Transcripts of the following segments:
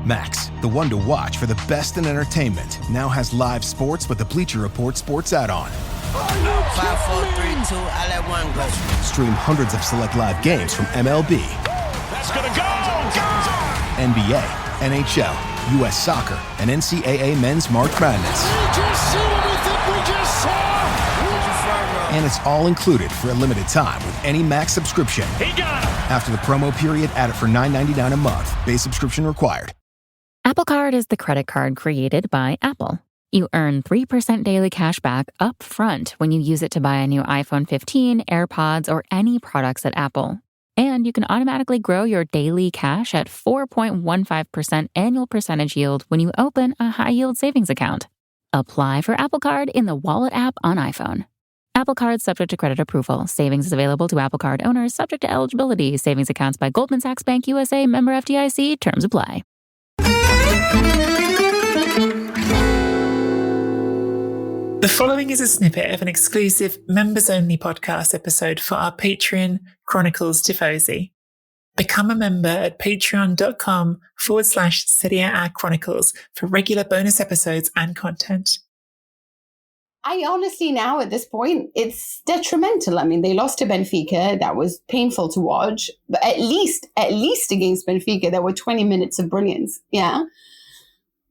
Max, the one to watch for the best in entertainment, now has live sports with the Bleacher Report sports add-on. 5, 4, 3, 2, I let one go. Stream hundreds of select live games from MLB. That's gonna go! NBA, NHL, U.S. Soccer, and NCAA Men's March Madness. We just see what we think we just saw! And it's all included for a limited time with any Max subscription. He got him! After the promo period, add it for $9.99 a month. Base subscription required. Apple Card is the credit card created by Apple. You earn 3% daily cash back up front when you use it to buy a new iPhone 15, AirPods, or any products at Apple. And you can automatically grow your daily cash at 4.15% annual percentage yield when you open a high-yield savings account. Apply for Apple Card in the Wallet app on iPhone. Apple Card subject to credit approval. Savings is available to Apple Card owners subject to eligibility. Savings accounts by Goldman Sachs Bank USA, member FDIC. Terms apply. The following is a snippet of an exclusive members-only podcast episode for our Patreon, Chronicles Tifosi. Become a member at patreon.com/Serie A Chronicles for regular bonus episodes and content. I honestly now at this point, it's detrimental. I mean, they lost to Benfica. That was painful to watch. But at least against Benfica, there were 20 minutes of brilliance. Yeah.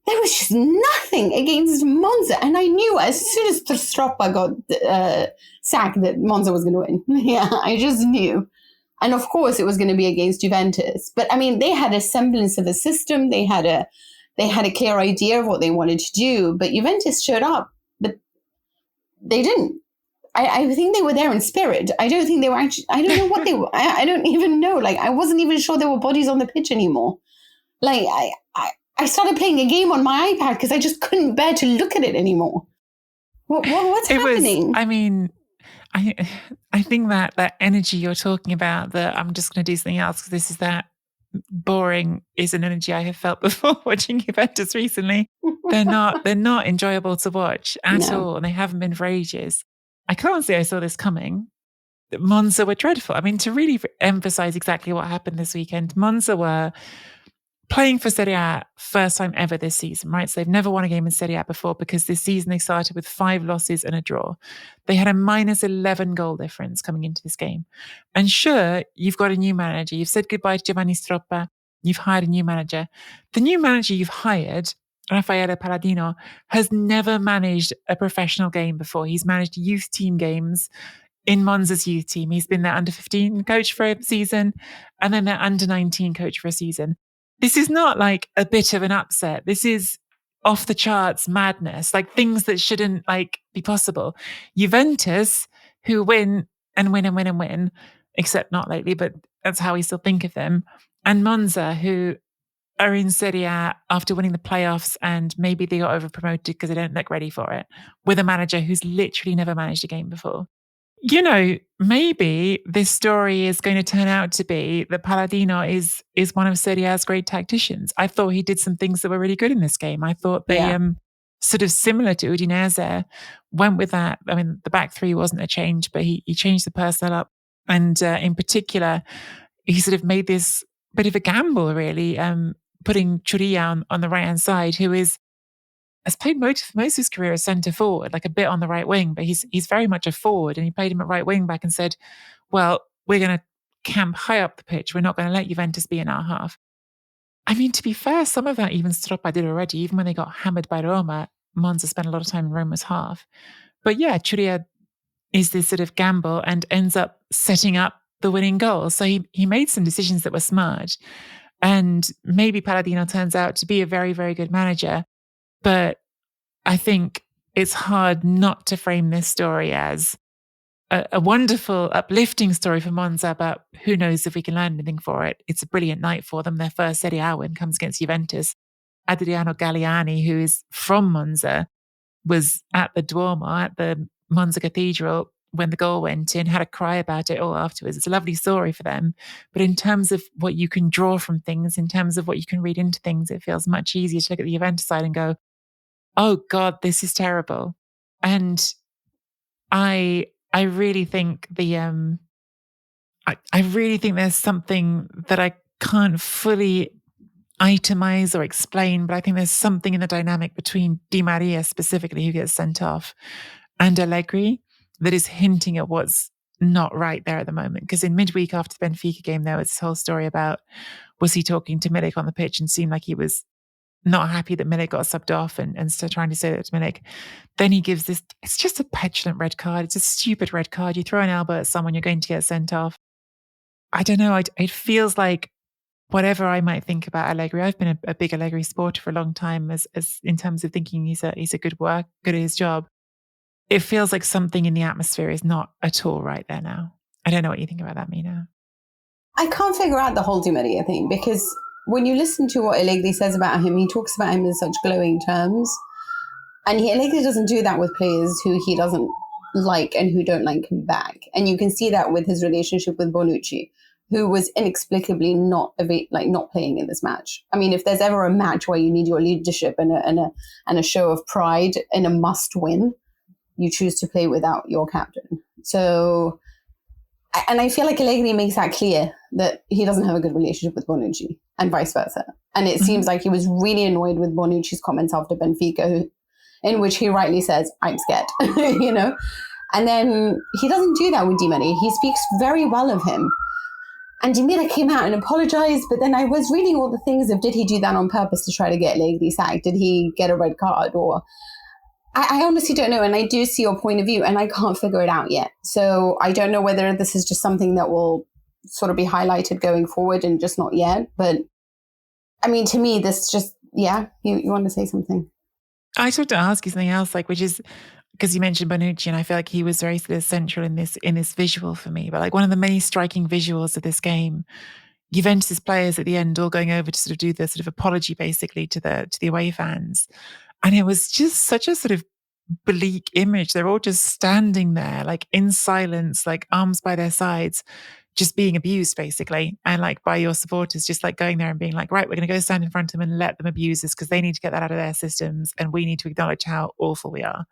There was just nothing against Monza. And I knew as soon as Stroppa got sacked that Monza was going to win. Yeah, I just knew. And of course, it was going to be against Juventus. But I mean, they had a semblance of a system. They had a clear idea of what they wanted to do. But Juventus showed up. But they didn't. I think they were there in spirit. I don't think they were actually, I don't know what they were. I don't even know. Like, I wasn't even sure there were bodies on the pitch anymore. Like, I started playing a game on my iPad because I just couldn't bear to look at it anymore. What's happening? I think that energy you're talking about, that I'm just going to do something else because this is that boring, is an energy I have felt before watching Juventus recently. They're not enjoyable to watch at all, and they haven't been for ages. I can't say I saw this coming. Monza were dreadful. I mean, to really emphasize exactly what happened this weekend, Monza were playing for Serie A first time ever this season, right? So they've never won a game in Serie A before because this season they started with 5 losses and a draw. They had a -11 goal difference coming into this game. And sure, you've got a new manager. You've said goodbye to Giovanni Stroppa. You've hired a new manager. The new manager you've hired, Raffaele Palladino, has never managed a professional game before. He's managed youth team games in Monza's youth team. He's been their under-15 coach for a season and then their under-19 coach for a season. This is not like a bit of an upset. This is off the charts madness, like things that shouldn't like be possible. Juventus, who win and win and win and win, except not lately, but that's how we still think of them. And Monza, who are in Serie A after winning the playoffs and maybe they got over-promoted because they don't look ready for it, with a manager who's literally never managed a game before. You know, maybe this story is going to turn out to be that Palladino is one of Serie A's great tacticians. I thought he did some things that were really good in this game. I thought they, sort of similar to Udinese, went with that. I mean, the back three wasn't a change, but he changed the personnel up. And in particular, he sort of made this bit of a gamble, really, putting Churilla on the right-hand side, who has played most of his career as centre forward, like a bit on the right wing, but he's very much a forward, and he played him at right wing back and said, well, we're going to camp high up the pitch. We're not going to let Juventus be in our half. I mean, to be fair, some of that even Stroppa did already. Even when they got hammered by Roma, Monza spent a lot of time in Roma's half. But yeah, Churilla is this sort of gamble and ends up setting up the winning goal. So he made some decisions that were smart. And maybe Palladino turns out to be a very, very good manager. But I think it's hard not to frame this story as a wonderful, uplifting story for Monza, but who knows if we can learn anything for it. It's a brilliant night for them. Their first Serie A win comes against Juventus. Adriano Galliani, who is from Monza, was at the Duomo, at the Monza Cathedral, when the goal went in, had a cry about it all afterwards. It's a lovely story for them. But in terms of what you can draw from things, in terms of what you can read into things, it feels much easier to look at the Juventus side and go, oh God, this is terrible. And I really think I really think there's something that I can't fully itemize or explain, but I think there's something in the dynamic between Di Maria specifically, who gets sent off, and Allegri that is hinting at what's not right there at the moment. Because in midweek after the Benfica game, there was this whole story about, was he talking to Milik on the pitch and seemed like he was not happy that Milik got subbed off and still trying to say that to Milik. Then he gives this, it's just a petulant red card. It's a stupid red card. You throw an elbow at someone, you're going to get sent off. I don't know. It feels like whatever I might think about Allegri, I've been a big Allegri supporter for a long time as in terms of thinking he's a good at his job. It feels like something in the atmosphere is not at all right there now. I don't know what you think about that, Mina. I can't figure out the whole Di Maria thing, because when you listen to what Allegri says about him, he talks about him in such glowing terms. And Allegri doesn't do that with players who he doesn't like and who don't like him back. And you can see that with his relationship with Bonucci, who was inexplicably not playing in this match. I mean, if there's ever a match where you need your leadership and a show of pride and a must win, you choose to play without your captain. So, and I feel like Allegri makes that clear that he doesn't have a good relationship with Bonucci and vice versa. And it seems like he was really annoyed with Bonucci's comments after Benfica, in which he rightly says, "I'm scared," you know? And then he doesn't do that with Di Maria. He speaks very well of him. And Di Maria came out and apologized, but then I was reading all the things of, did he do that on purpose to try to get Allegri sacked? Did he get a red card? Or I honestly don't know. And I do see your point of view and I can't figure it out yet. So I don't know whether this is just something that will sort of be highlighted going forward and just not yet. But I mean, to me, this just, you want to say something? I just want to ask you something else, which is, because you mentioned Bonucci, and I feel like he was very sort of central in this visual for me. But like one of the many striking visuals of this game, Juventus players at the end all going over to sort of do the sort of apology basically to the away fans. And it was just such a sort of bleak image. They're all just standing there, like in silence, like arms by their sides, just being abused basically. And like by your supporters, just like going there and being like, right, we're going to go stand in front of them and let them abuse us because they need to get that out of their systems. And we need to acknowledge how awful we are.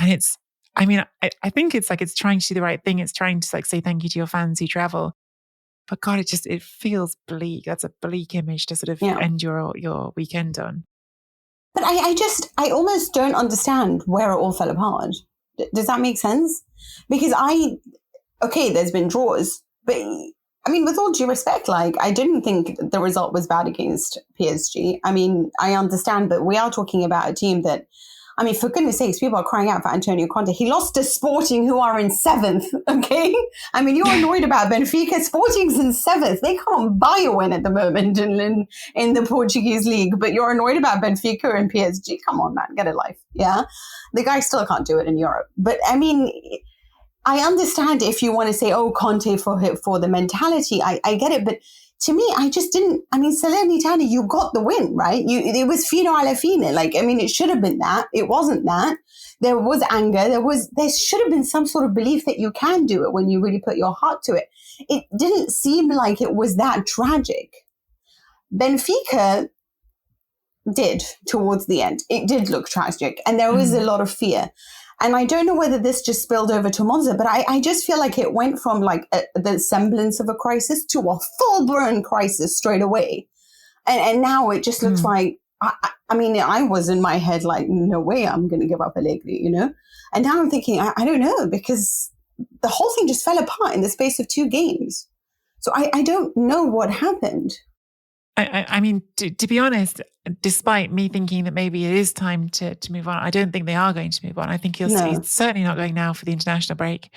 And it's, I mean, I think it's like, it's trying to do the right thing. It's trying to like say thank you to your fans who travel. But God, it feels bleak. That's a bleak image to sort of end your weekend on. But I almost don't understand where it all fell apart. Does that make sense? Because there's been draws, but I mean, with all due respect, like I didn't think the result was bad against PSG. I mean, I understand, but we are talking about a team that, I mean, for goodness sakes, people are crying out for Antonio Conte. He lost to Sporting, who are in 7th, okay? I mean, you're annoyed about Benfica. Sporting's in 7th. They can't buy a win at the moment in the Portuguese league, but you're annoyed about Benfica and PSG. Come on, man, get a life, yeah? The guy still can't do it in Europe. But, I mean, I understand if you want to say, oh, Conte for the mentality. I get it, but to me, I just didn't. I mean, Salernitana, you got the win, right? It was fino alla fine. Like, I mean, it should have been that. It wasn't that. There was anger. There should have been some sort of belief that you can do it when you really put your heart to it. It didn't seem like it was that tragic. Benfica did towards the end. It did look tragic, and there was a lot of fear. And I don't know whether this just spilled over to Monza, but I just feel like it went from like the semblance of a crisis to a full-blown crisis straight away. And now it just looks like, I mean, I was in my head like, no way I'm going to give up Allegri, you know? And now I'm thinking, I don't know, because the whole thing just fell apart in the space of 2 games. So I don't know what happened. I mean, to be honest, despite me thinking that maybe it is time to move on, I don't think they are going to move on. I think he's certainly not going now for the international break.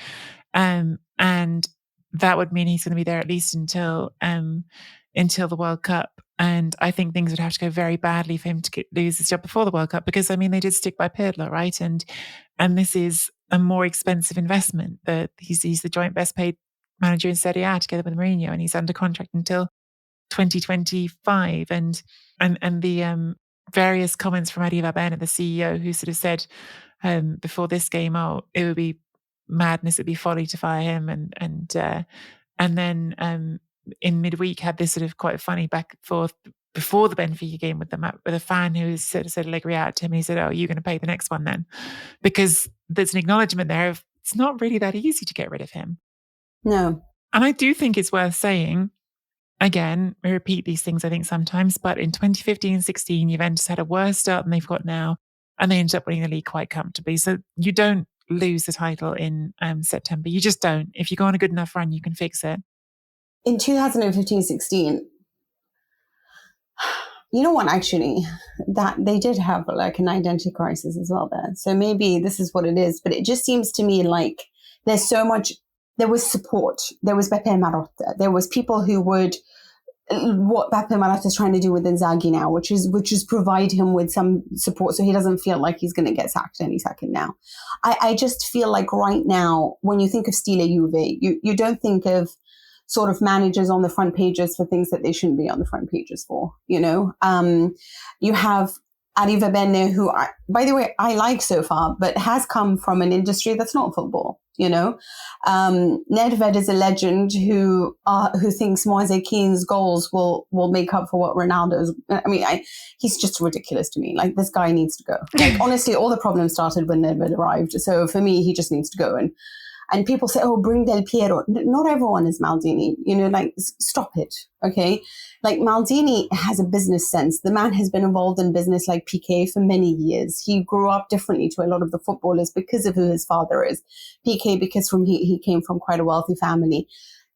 And that would mean he's going to be there at least until the World Cup. And I think things would have to go very badly for him to lose his job before the World Cup, because I mean, they did stick by Pirlo, right? And this is a more expensive investment. That he's the joint best paid manager in Serie A together with Mourinho, and he's under contract until 2025, and the various comments from Eddie Vabena, the CEO, who sort of said before this game, oh, it would be madness, it'd be folly to fire him, and then in midweek had this sort of quite funny back and forth before the Benfica game with a fan who said Allegri out to him, and he said, oh, you're going to pay the next one then, because there's an acknowledgement there of it's not really that easy to get rid of him. No. And I do think it's worth saying, again, we repeat these things, I think, sometimes, but in 2015-16, Juventus had a worse start than they've got now, and they ended up winning the league quite comfortably. So you don't lose the title in September. You just don't. If you go on a good enough run, you can fix it. In 2015-16, you know what, actually, that they did have like an identity crisis as well there. So maybe this is what it is, but it just seems to me like there's so much, there was support. There was Beppe Marotta. There was people who would, what Beppe Marotta is trying to do with Inzaghi now, which is provide him with some support so he doesn't feel like he's going to get sacked any second now. I just feel like right now, when you think of Stile Juve, you don't think of sort of managers on the front pages for things that they shouldn't be on the front pages for, you know? You have Arriva Bene, who, by the way, I like so far, but has come from an industry that's not football, you know? Nedved is a legend who thinks Moise Keane's goals will make up for what Ronaldo's... he's just ridiculous to me. Like, this guy needs to go. Like, honestly, all the problems started when Nedved arrived. So for me, he just needs to go. And people say, oh, bring Del Piero. Not everyone is Maldini. You know, like, stop it, okay? Like, Maldini has a business sense. The man has been involved in business like Piqué for many years. He grew up differently to a lot of the footballers because of who his father is. Piqué, because he came from quite a wealthy family.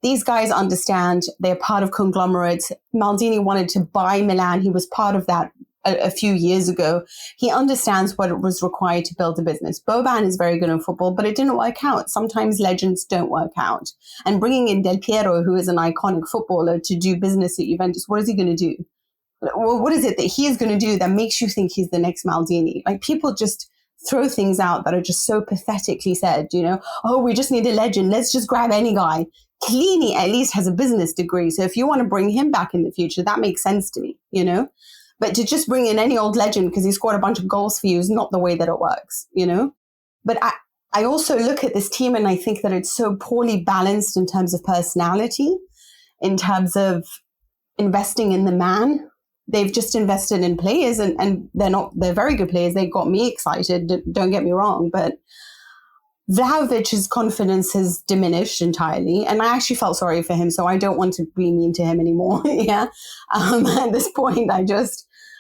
These guys understand. They're part of conglomerates. Maldini wanted to buy Milan. He was part of that a few years ago. He understands what it was required to build a business. Boban is very good in football, but it didn't work out. Sometimes legends don't work out. And bringing in Del Piero, who is an iconic footballer, to do business at Juventus, what is he going to do? What is it that he is going to do that makes you think he's the next Maldini? Like, people just throw things out that are just so pathetically said, you know, oh, we just need a legend. Let's just grab any guy. Chiellini at least has a business degree. So if you want to bring him back in the future, that makes sense to me, you know? But to just bring in any old legend because he scored a bunch of goals for you is not the way that it works, you know? But I also look at this team and I think that it's so poorly balanced in terms of personality, in terms of investing in the man. They've just invested in players and they're very good players. They got me excited, don't get me wrong. But Vlahovic's confidence has diminished entirely. And I actually felt sorry for him. So I don't want to be mean to him anymore. Yeah. At this point,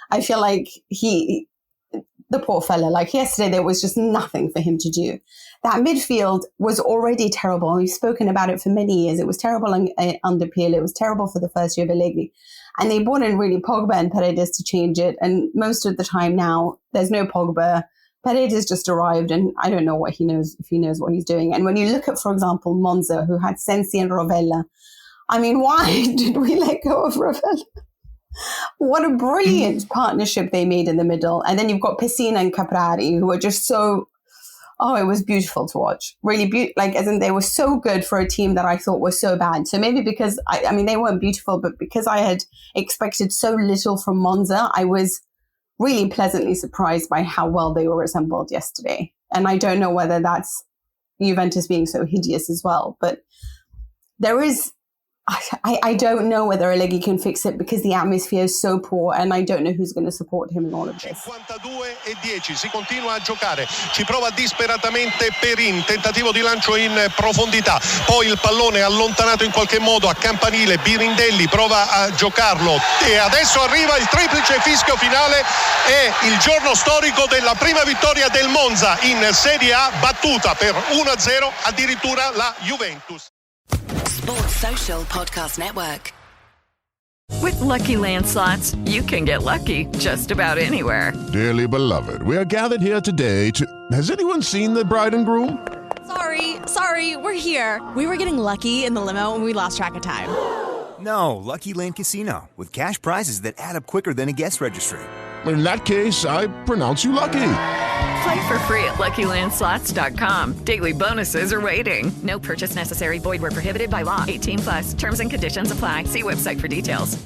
I feel like the poor fella, like yesterday, there was just nothing for him to do. That midfield was already terrible. We've spoken about it for many years. It was terrible under Pirlo. It was terrible for the first year of Allegri. And they brought in really Pogba and Paredes to change it. And most of the time now, there's no Pogba. Paredes just arrived, and I don't know if he knows what he's doing. And when you look at, for example, Monza, who had Sensi and Rovella, I mean, why did we let go of Rovella? What a brilliant partnership they made in the middle. And then you've got Pessina and Caprari, who are just so, it was beautiful to watch. Really beautiful. Like, as in, they were so good for a team that I thought was so bad. So maybe because, they weren't beautiful, but because I had expected so little from Monza, I was really pleasantly surprised by how well they were assembled yesterday. And I don't know whether that's Juventus being so hideous as well, but there is, I don't know whether Allegri can fix it because the atmosphere is so poor and I don't know who's going to support him in all of this. 52-10, si continua a giocare, ci prova disperatamente Perin, tentativo di lancio in profondità, poi il pallone allontanato in qualche modo a campanile, Birindelli prova a giocarlo e adesso arriva il triplice fischio finale, è il giorno storico della prima vittoria del Monza in Serie A, battuta per 1-0 addirittura la Juventus. Sports Social Podcast Network. With Lucky Land Slots, you can get lucky just about anywhere. Dearly beloved, we are gathered here today to... Has anyone seen the bride and groom? Sorry, we're here. We were getting lucky in the limo and we lost track of time. No, Lucky Land Casino, with cash prizes that add up quicker than a guest registry. In that case, I pronounce you lucky. Play for free at LuckyLandSlots.com. Daily bonuses are waiting. No purchase necessary. Void where prohibited by law. 18+. Terms and conditions apply. See website for details.